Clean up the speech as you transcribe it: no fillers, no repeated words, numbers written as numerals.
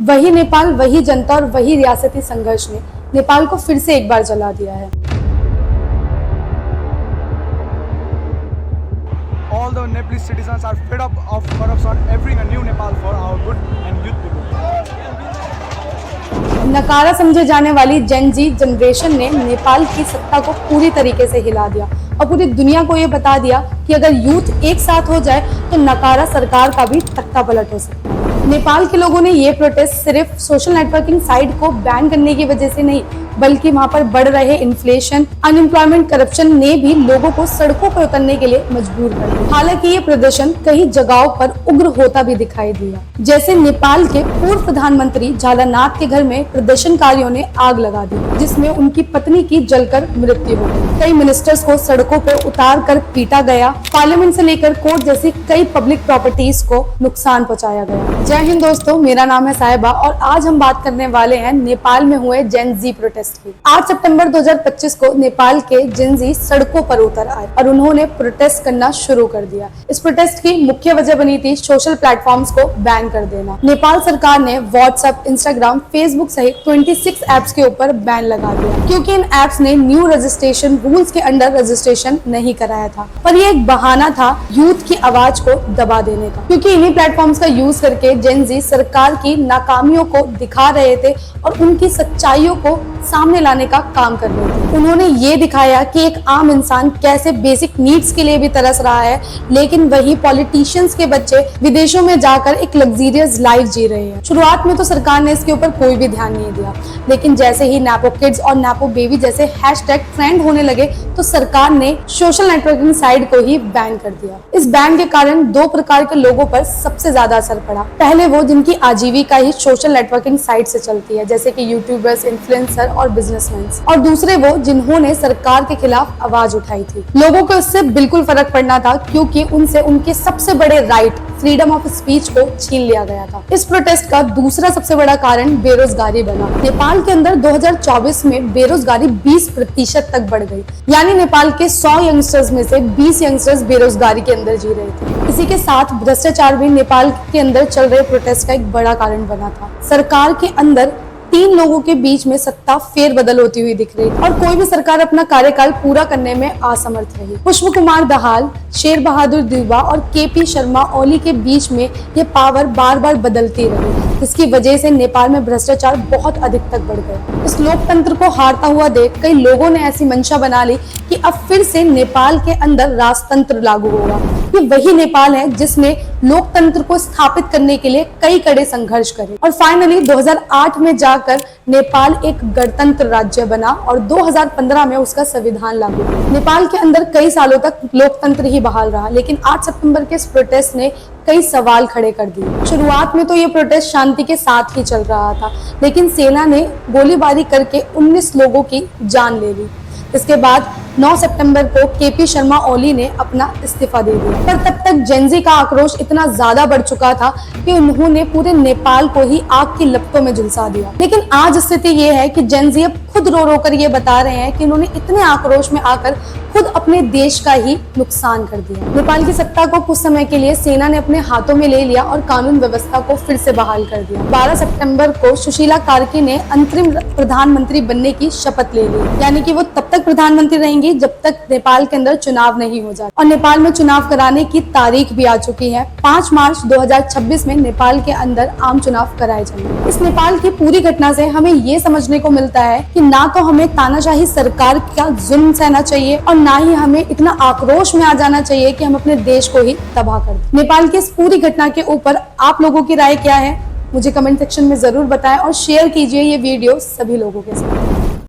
वही नेपाल, वही जनता और वही रियासती संघर्ष ने नेपाल को फिर से एक बार जला दिया है। All the Nepalese citizens are fed up of corruption, offering a new Nepal for our good and youth people. नकारा समझे जाने वाली जेन जी जनरेशन ने नेपाल की सत्ता को पूरी तरीके से हिला दिया और पूरी दुनिया को ये बता दिया कि अगर यूथ एक साथ हो जाए तो नकारा सरकार का भी तख्ता पलट हो सकता है। नेपाल के लोगों ने ये प्रोटेस्ट सिर्फ सोशल नेटवर्किंग साइट को बैन करने की वजह से नहीं, बल्कि वहां पर बढ़ रहे इन्फ्लेशन, अनएम्प्लॉयमेंट, करप्शन ने भी लोगों को सड़कों पर उतरने के लिए मजबूर कर दिया। हालांकि ये प्रदर्शन कई जगहों पर उग्र होता भी दिखाई दिया। जैसे नेपाल के पूर्व प्रधानमंत्री झालानाथ के घर में प्रदर्शनकारियों ने आग लगा दी, जिसमें उनकी पत्नी की जलकर मृत्यु हो गई। कई मिनिस्टर्स को सड़कों पर उतार कर पीटा गया। पार्लियामेंट से लेकर कोर्ट जैसी कई पब्लिक प्रॉपर्टीज को नुकसान पहुंचाया गया। जय हिंद दोस्तों, मेरा नाम है साहिबा और आज हम बात करने वाले हैं नेपाल में हुए जेन जी प्रोटेस्ट की। 8 सितंबर 2025 को नेपाल के जेन जी सड़कों पर उतर आए और उन्होंने प्रोटेस्ट करना शुरू कर दिया। इस प्रोटेस्ट की मुख्य वजह बनी थी सोशल प्लेटफॉर्म्स को बैन कर देना। नेपाल सरकार ने व्हाट्सएप, इंस्टाग्राम, फेसबुक सहित 26 एप्स के ऊपर बैन लगा दिया, क्योंकि इन एप्स ने न्यू रजिस्ट्रेशन रूल्स के अंडर रजिस्ट्रेशन नहीं कराया था। पर ये एक बहाना था यूथ की आवाज को दबा देने का, क्योंकि इन्हीं प्लेटफॉर्म्स का यूज करके जेन जी सरकार की नाकामियों को दिखा रहे थे और उनकी सच्चाइयों को सामने लाने का काम कर रहे थे। उन्होंने ये दिखाया कि एक आम इंसान कैसे बेसिक नीड्स के लिए भी तरस रहा है, लेकिन वही पॉलिटिशियंस के बच्चे विदेशों में जाकर एक लग्जरियस लाइफ जी रहे हैं। शुरुआत में तो सरकार ने इसके ऊपर कोई भी ध्यान नहीं दिया, लेकिन जैसे ही नैपो किड्स और नैपो बेबी जैसे हैशटैग ट्रेंड होने लगे तो सरकार ने सोशल नेटवर्किंग साइट को ही बैन कर दिया। इस बैन के कारण दो प्रकार के लोगों पर सबसे ज्यादा असर पड़ा। पहले वो जिनकी आजीविका ही सोशल नेटवर्किंग साइट से चलती है, जैसे कि यूट्यूबर्स, इन्फ्लुएंसर और बिजनेसमैन, और दूसरे वो जिन्होंने सरकार के खिलाफ आवाज उठाई थी। लोगों को इससे बिल्कुल फर्क पड़ना था, क्योंकि उनसे उनके सबसे बड़े राइट, फ्रीडम ऑफ स्पीच को छीन लिया गया था। इस प्रोटेस्ट का दूसरा सबसे बड़ा कारण बेरोजगारी बना। नेपाल के अंदर 2024 में बेरोजगारी 20% तक बढ़ गई, यानी नेपाल के 100 यंगस्टर्स में से 20 यंगस्टर्स बेरोजगारी के अंदर जी रहे थे। इसी के साथ भ्रष्टाचार भी नेपाल के अंदर चल रहे प्रोटेस्ट का एक बड़ा कारण बना था। सरकार के अंदर 3 लोगों के बीच में सत्ता फेरबदल होती हुई दिख रही थी और कोई भी सरकार अपना कार्यकाल पूरा करने में असमर्थ रही। पुष्प कुमार दाहाल, शेर बहादुर देउबा और केपी शर्मा ओली के बीच में ये पावर बार बार बदलती रही। इसकी वजह से नेपाल में भ्रष्टाचार बहुत अधिक तक बढ़ गए। इस लोकतंत्र को हारता हुआ देख कई लोगों ने ऐसी मंशा बना ली कि अब फिर से नेपाल के अंदर राजतंत्र लागू होगा। ये वही नेपाल है जिसने लोकतंत्र को स्थापित करने के लिए कई कड़े संघर्ष करे और फाइनली 2008 में जाकर नेपाल एक गणतंत्र राज्य बना और 2015 में उसका संविधान लागू हुआ। नेपाल के अंदर कई सालों तक लोकतंत्र ही बहाल रहा, लेकिन 8 सितंबर के इस प्रोटेस्ट ने कई सवाल खड़े कर दिए। शुरुआत में तो ये प्रोटेस्ट शांति के साथ ही चल रहा था, लेकिन सेना ने गोलीबारी करके 19 लोगों की जान ले ली। इसके बाद 9 सितंबर को केपी शर्मा ओली ने अपना इस्तीफा दे दिया। पर तब तक जेन जी का आक्रोश इतना ज्यादा बढ़ चुका था कि उन्होंने पूरे नेपाल को ही आग की लपटों में झुलसा दिया। लेकिन आज स्थिति ये है कि जेन जी अब खुद रो रो कर ये बता रहे हैं कि उन्होंने इतने आक्रोश में आकर खुद अपने देश का ही नुकसान कर दिया। नेपाल की सत्ता को कुछ समय के लिए सेना ने अपने हाथों में ले लिया और कानून व्यवस्था को फिर से बहाल कर दिया। 12 सितंबर को सुशीला कार्की ने अंतरिम प्रधानमंत्री बनने की शपथ ले ली, यानी कि वो तब तक प्रधानमंत्री रहेंगी जब तक नेपाल के अंदर चुनाव नहीं हो जाए। और नेपाल में चुनाव कराने की तारीख भी आ चुकी है। 5 मार्च 2026 में नेपाल के अंदर आम चुनाव कराए जाएंगे। इस नेपाल की पूरी घटना से हमें ये समझने को मिलता है कि ना तो हमें तानाशाही सरकार का जुल्म सहना चाहिए और ना ही हमें इतना आक्रोश में आ जाना चाहिए कि हम अपने देश को ही तबाह कर दें। नेपाल की इस पूरी घटना के ऊपर आप लोगों की राय क्या है, मुझे कमेंट सेक्शन में जरूर बताएं और शेयर कीजिए ये वीडियो सभी लोगों के साथ।